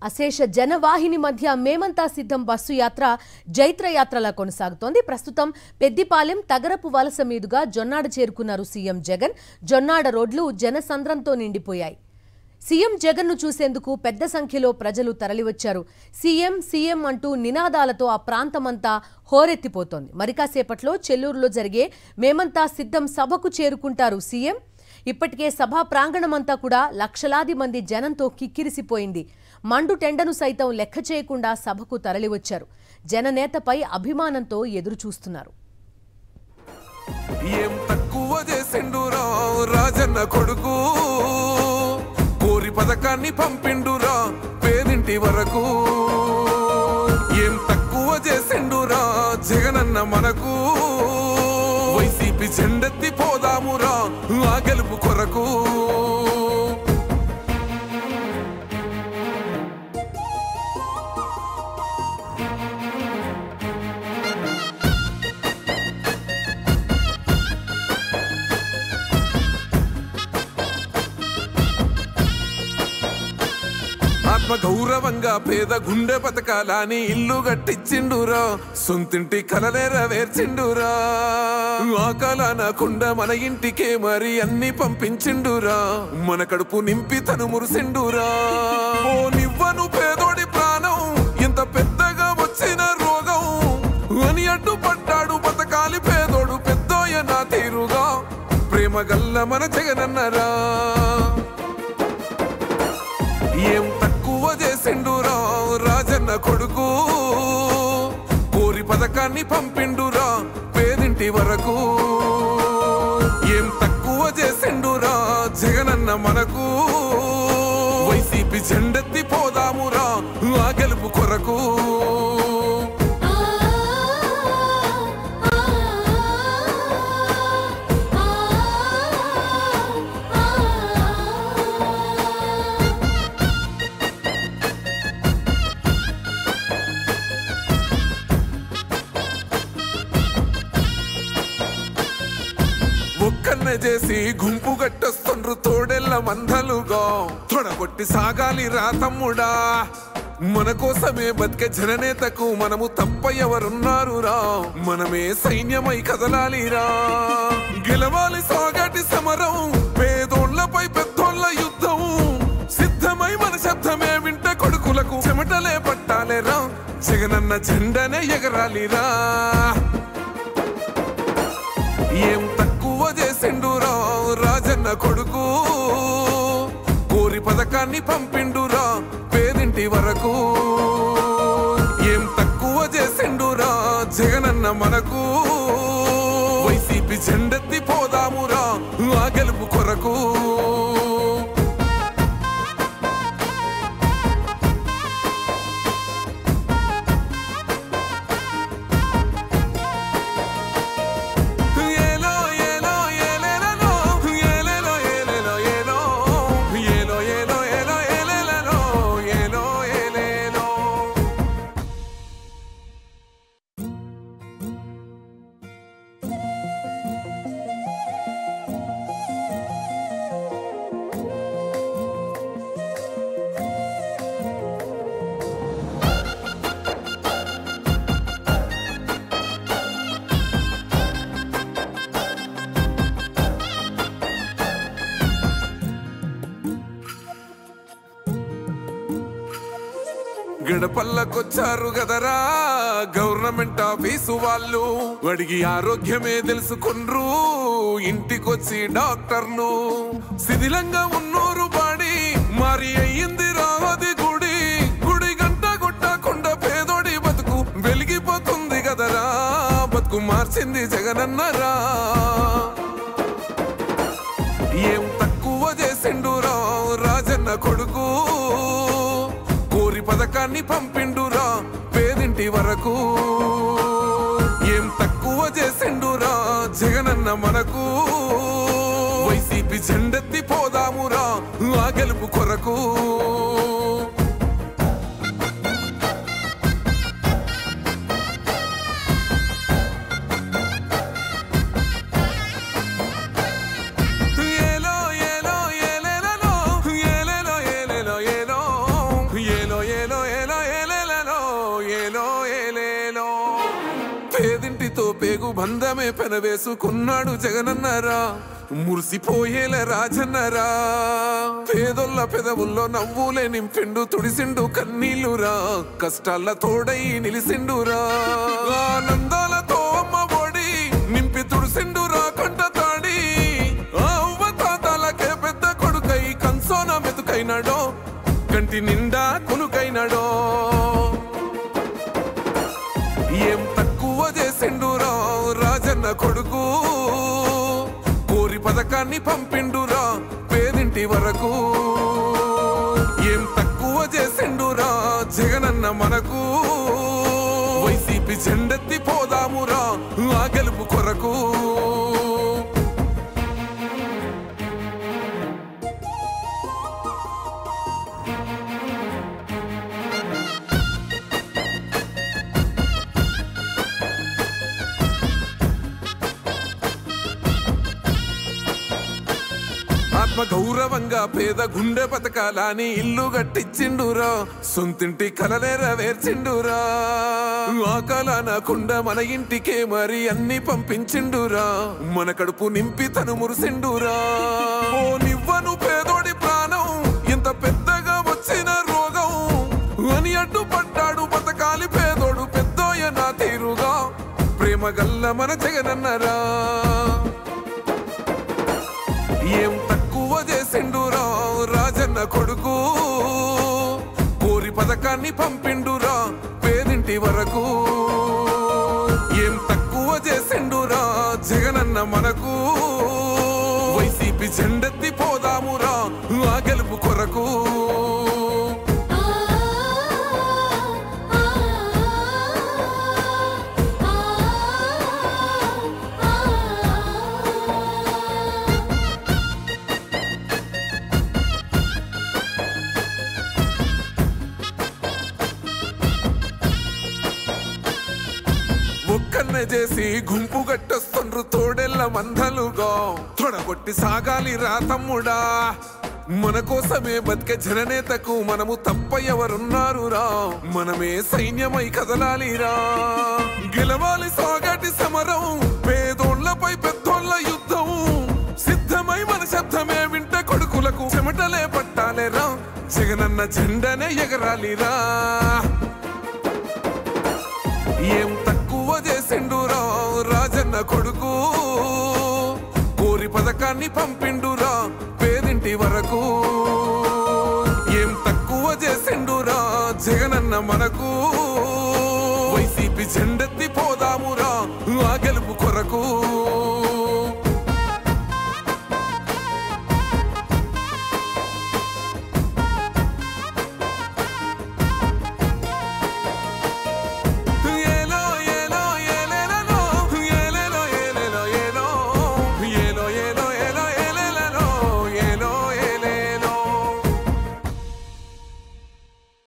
అశేష జనవాహిని మధ్య మేమంతా సిద్ధం బస్సు యాత్ర జైత్ర యాత్రలా కొనసాగుతోంది. ప్రస్తుతం పెద్దిపాలెం తగరపు వలస మీదుగా జొన్నాడ చేరుకున్నారు సీఎం జగన్. జొన్నాడ రోడ్లు జనసంద్రంతో నిండిపోయాయి. సీఎం జగన్ ను చూసేందుకు పెద్ద సంఖ్యలో ప్రజలు తరలివచ్చారు. సీఎం సీఎం అంటూ నినాదాలతో ఆ ప్రాంతమంతా హోరెత్తిపోతోంది. మరికాసేపట్లో చెల్లూరులో జరిగే మేమంతా సిద్ధం సభకు చేరుకుంటారు సీఎం. ఇప్పటికే సభా ప్రాంగణమంతా కూడా లక్షలాది మంది జనంతో కిక్కిరిసిపోయింది. మండు టెండను సైతం లెక్క చేయకుండా సభకు తరలివచ్చారు. జననేతపై అభిమానంతో ఎదురు చూస్తున్నారు. ఏం తక్కువ చేసిండురా రాజన్న కొడుకు, కోరి పథకాన్ని పంపిండురా పేదింటి వరకు. ఏం తక్కువ చేసిండురా జగనన్న మనకు, వైసీపీ జెండెత్తి పోదామురా ఆ గెలుపు కొరకు. ఆత్మ గౌరవంగా పేద గుండె బతకాలని ఇల్లు కట్టించిండురా, సొంతింటి కలనేరవేర్చిండురా. ఆ కలనకుండా మన ఇంటికే మరి అన్ని పంపించిండురా, మన కడుపు నింపి తను మురిసిండురా. ఓ నివ్వను పేదోడి ప్రాణం ఎంత పెద్దగా వచ్చిన రోగం అని అడ్డుపడ్డాడు బతకాలి పేదోడు పెద్దోయ నా తీరుగా. ప్రేమ గల్ల మన జగనన్నరా. ఏం తక్కువ చేసిండురా రాజన్న కొడుకు, కోరి పథకాన్ని పంపిండురా పేదింటి వరకు. ఏం తక్కువ చేసిండురా జగనన్న మనకు, వైసీపీ జెండెత్తి పోదామురా ఆ గెలుపు కొరకు. ఒక్కన్నే చేసి గుంపు గట్టొస్తుండ్రు తోడెల్ల మందలుగా, తొడగొట్టి సాగాలి రా తమ్ముడా. మన కోసమే బతికే జననేతకు మనము తప్ప ఎవరున్నారు రా, మనమే సైన్యమై కదలాలిరా. గెలవాలి సాగటి సమరం, పేదోళ్లపై పెద్దోళ్ల యుద్ధం. సిద్ధమై మన శబ్దమే వింట కొడుకులకు చెమటలే పట్టాలేరా, జగనన్న జెండనే ఎగరాలిరా. ఏం తక్కువ చేసిండురా రాజన్న కొడుకు, కోరి పథకాన్ని పంపిండురా పేదింటి వరకు. ఏం తక్కువ చేసిండురా జగనన్న మనకు, వైసీపీ జెండెత్తి పోదామురా ఆ గెలుపు కొరకు. గడపల్లకొచ్చారు గదరా గవర్నమెంట్ ఆఫీసు వాళ్ళు, అడిగి ఆరోగ్యమే తెలుసుకుండ్రు ఇంటికొచ్చి డాక్టర్లు. శిథిలంగా ఉన్నోరు బాడి మరి అయ్యింది రాది గుడి, గుడి గంట కొట్టకుండా పేదోడి బతుకు వెలిగిపోతుంది గదరా, బతుకు మార్చింది జగనన్నరా. ఏం తక్కువ చేసిండురా రాజన్న కొడుకు, కోరి పథకాన్ని పంపిండురా పేదింటి వరకు. ఏం తక్కువ చేసిండురా జగనన్న మనకు, వైసీపీ జెండెత్తి పోదామురా ఆ గెలుపు కొరకు. ఏలో ఏలో ఏలేలో ఏలేలో ఏలేలో ఏలో ఏలో పేగుతో పేగు బంధమే పెనవేసుకున్నాడు జగనన్నరా మురిసిపోయేల రాజన్నరా పేదొల్ల పెదవుల్లో నవ్వులే నింపిండు తుడిసిండు కన్నీళ్ళురా కష్టాల తోడై నిలిసిండురా ఆనందాలతో అమ్మ ఒడి నింపి తుడిసిండురా కంట తాడి అవ్వ తాతలకే పెద్ద కొడుకై కంసోన మెతుకైనాడో కంటి నిండా కునుకైనాడో ఏం తక్కువ చేసిండురా రాజన్న కొడుకు కోరి పథకాన్ని పంపిండురా పేదింటి వరకు ఏం తక్కువ చేసిండురా జగనన్న మనకు వైసీపీ జెండెత్తి పోదామురా ఆ గెలుపు కొరకు ఆత్మ గౌరవంగా పేద గుండె బతకాలని ఇల్లు కట్టించిండురా సొంతింటి కలనేరవేర్చిండురా ఆ కలనకుండా మన ఇంటికే మరి అన్ని పంపించిండురా మన కడుపు నింపి తను మురిసిండురా ఓ నివ్వను పేదోడి ప్రాణం ఎంత పెద్దగా వచ్చిన రోగం అని అడ్డుపడ్డాడు బతకాలి పేదోడు పెద్దోయ నా తీరుగా ప్రేమ గల్ల మన జగనన్నరా ఏం తక్కువ చేసిండురా రాజన్న కొడుకు కోరి పథకాన్ని పంపిండురా పేదింటి వరకు ఏం తక్కువ చేసిండురా జగనన్న మనకు వైసీపీ జెండెత్తి పోదామురా ఆ గెలుపు కొరకు ఒక్కన్నే చేసి గుంపు గట్టొస్తుండ్రు తోడెల్ల మందలుగా తొడగొట్టి సాగాలి రా తమ్ముడా మన కోసమే బతికే జననేతకు మనము తప్ప ఎవరున్నారు రా మనమే సైన్యమై కదలాలిరా గెలవాలి సాగటి సమరం పేదోళ్లపై పెద్దోళ్ల యుద్ధం సిద్ధమై మన శబ్దమే వింటే కొడుకులకు చెమటలే పట్టాలేరా జగనన్న జెండనే ఎగరాలిరా ఏం తక్కువ చేసిండురా రాజన్న కొడుకు కోరి పథకాన్ని పంపిండురా పేదింటి వరకు ఏం తక్కువ చేసిండురా జగనన్న మనకు వైసీపీ జెండెత్తి పోదామురా ఆ గెలుపు కొరకు